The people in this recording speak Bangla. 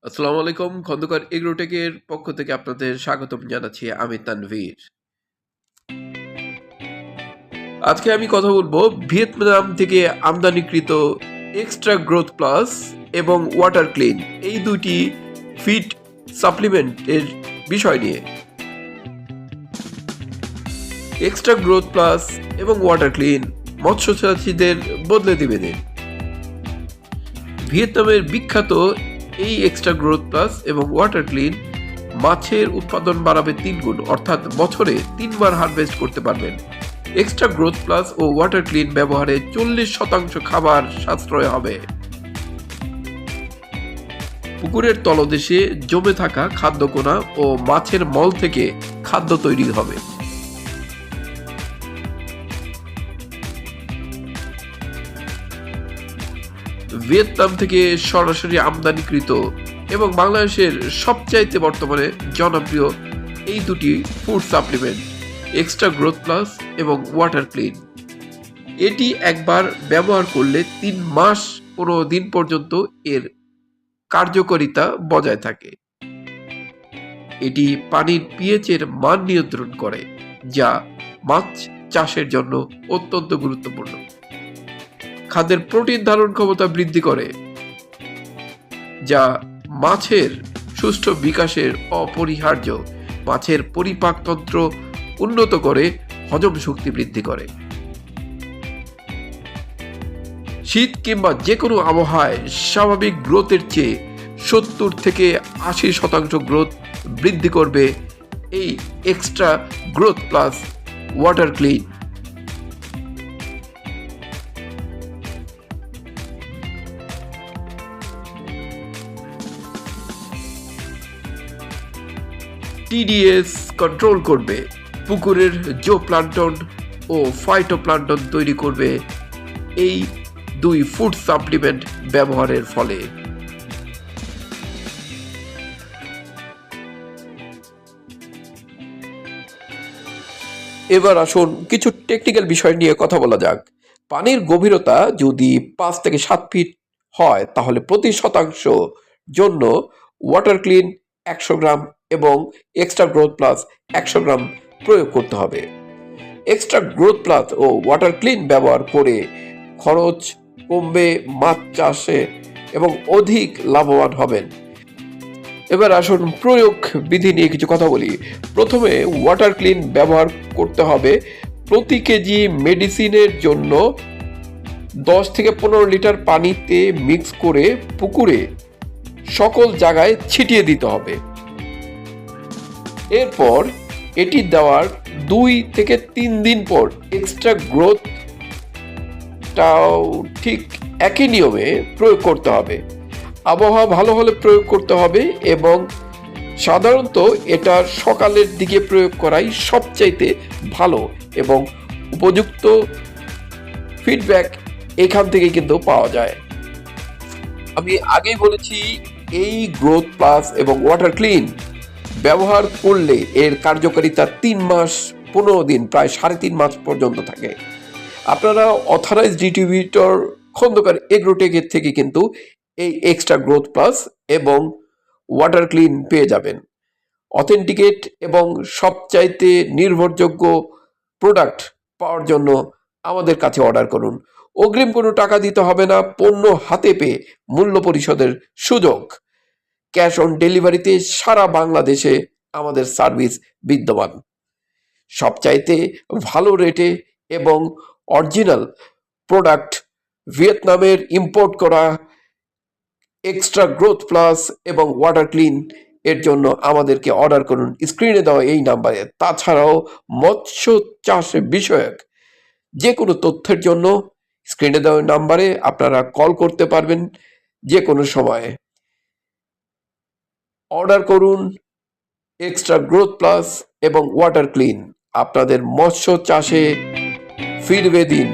আসসালামু আলাইকুম। খন্দকার এগ্রোটেকের পক্ষ থেকে আপনাদের স্বাগতম জানাচ্ছি আমি তানভীর। আজকে আমি কথা বলবো ভিয়েতনাম থেকে আমদানিকৃত এক্সট্রা গ্রোথ প্লাস এবং ওয়াটার ক্লিন এই দুটি ফিড সাপ্লিমেন্টের বিষয় নিয়ে। এক্সট্রা গ্রোথ প্লাস এবং ওয়াটার ক্লিন মৎস্য চাষীদের বদলে দিবে দিন। ভিয়েতনামের বিখ্যাত এই এক্সট্রা গ্রোথ প্লাস এবং ওয়াটার ক্লিন মাছের উৎপাদন বাড়াবে 3 গুণ, অর্থাৎ বছরে 3 বার হারভেস্ট করতে পারবেন। এক্সট্রা গ্রোথ প্লাস ও ওয়াটার ক্লিন ব্যবহারে 40% খাবার সাশ্রয় হবে। পুকুরের তলদেশে জমে থাকা খাদ্যকণা ও মাছের মল থেকে খাদ্য তৈরি হবে। ভিয়েতনাম থেকে সরাসরি আমদানিকৃত এবং বাংলাদেশের সবচাইতে বর্তমানে জনপ্রিয় এই দুটি food supplement extra growth plus এবং ওয়াটার ক্লিন। এটি একবার ব্যবহার করলে 3 মাস 15 দিন পর্যন্ত এর কার্যকারিতা বজায় থাকে। এটি পানির পিএইচ এর মান নিয়ন্ত্রণ করে, যা মাছ চাষের জন্য অত্যন্ত গুরুত্বপূর্ণ। খাদ্যের প্রোটিন ধারণ ক্ষমতা বৃদ্ধি করে, যা মাছের সুষ্ঠু বিকাশের অপরিহার্য। মাছের পরিপাকতন্ত্র উন্নত করে, হজম শক্তি বৃদ্ধি করে। শীত কিংবা যে কোনো আবহাওয়ায় স্বাভাবিক গ্রোথের চেয়ে 70 থেকে 80% গ্রোথ বৃদ্ধি করবে এই extra growth plus water clean. TDS control করবে, পুকুরের জোপ্লান্টন ও ফাইটোপ্লান্টন তৈরি করবে এই দুই ফুড সাপ্লিমেন্ট ব্যবহারের ফলে। এবার আসুন কিছু টেকনিক্যাল বিষয় নিয়ে কথা বলা যাক। পানির গভীরতা যদি 5 থেকে 7 ফিট হয় তাহলে প্রতি শতাংশ জন্য ওয়াটার ক্লিন 100 গ্রাম এবং এক্সট্রা গ্রোথ প্লাস 100 গ্রাম প্রয়োগ করতে হবে। এক্সট্রা গ্রোথ প্লাস ও ওয়াটার ক্লিন ব্যবহার করে খরচ কমবে, মাছ চাষে এবং অধিক লাভবান হবেন। এবার আসুন প্রয়োগ বিধি নিয়ে কিছু কথা বলি। প্রথমে ওয়াটার ক্লিন ব্যবহার করতে হবে। প্রতি কেজি মেডিসিনের জন্য 10 থেকে 15 লিটার পানিতে মিক্স করে পুকুরে সকল জায়গায় ছিটিয়ে দিতে হবে। এরপর এটি দেওয়ার 2 থেকে 3 দিন পর এক্সট্রা গ্রোথটাও ঠিক একই নিয়মে প্রয়োগ করতে হবে। আবহাওয়া ভালো হলে প্রয়োগ করতে হবে এবং সাধারণত এটা সকালের দিকে প্রয়োগ করাই সবচাইতে ভালো এবং উপযুক্ত ফিডব্যাক এখান থেকে কিন্তু পাওয়া যায়। আমি আগেই বলেছি এই গ্রোথ প্লাস এবং ওয়াটার ক্লিন ব্যবহার করলে এর কার্যকারিতা 3 মাস 15 দিন, প্রায় 3.5 মাস পর্যন্ত থাকে। আপনারা অথরাইজড ডিস্ট্রিবিউটর খন্দকার এগ্রোটেকের থেকে কিন্তু এই এক্সট্রা গ্রোথ প্লাস এবং ওয়াটার ক্লিন পেয়ে যাবেন। অথেন্টিকেট এবং সবচাইতে নির্ভরযোগ্য প্রোডাক্ট পাওয়ার জন্য আমাদের কাছে অর্ডার করুন। অগ্রিম কোনো টাকা দিতে হবে না, পণ্য হাতে পেয়ে মূল্য পরিশোধের সুযোগ। ক্যাশ অন ডেলিভারিতে সারা বাংলাদেশে আমাদের সার্ভিস বিদ্যমান। সবচাইতে ভালো রেটে এবং অরিজিনাল প্রোডাক্ট ভিয়েতনামের ইম্পোর্ট করা এক্সট্রা গ্রোথ প্লাস এবং ওয়াটার ক্লিন এর জন্য আমাদেরকে অর্ডার করুন স্ক্রিনে দেওয়া এই নাম্বারে। তাছাড়াও মৎস্য চাষ বিষয়ক যে কোনো তথ্যের জন্য স্ক্রিনে দেওয়া নাম্বারে আপনারা কল করতে পারবেন যে কোনো সময়। অর্ডার করুন এক্সট্রা গ্রোথ প্লাস এবং ওয়াটার ক্লিন। আপনাদের মৎস্য চাষে ফিরবে দিন।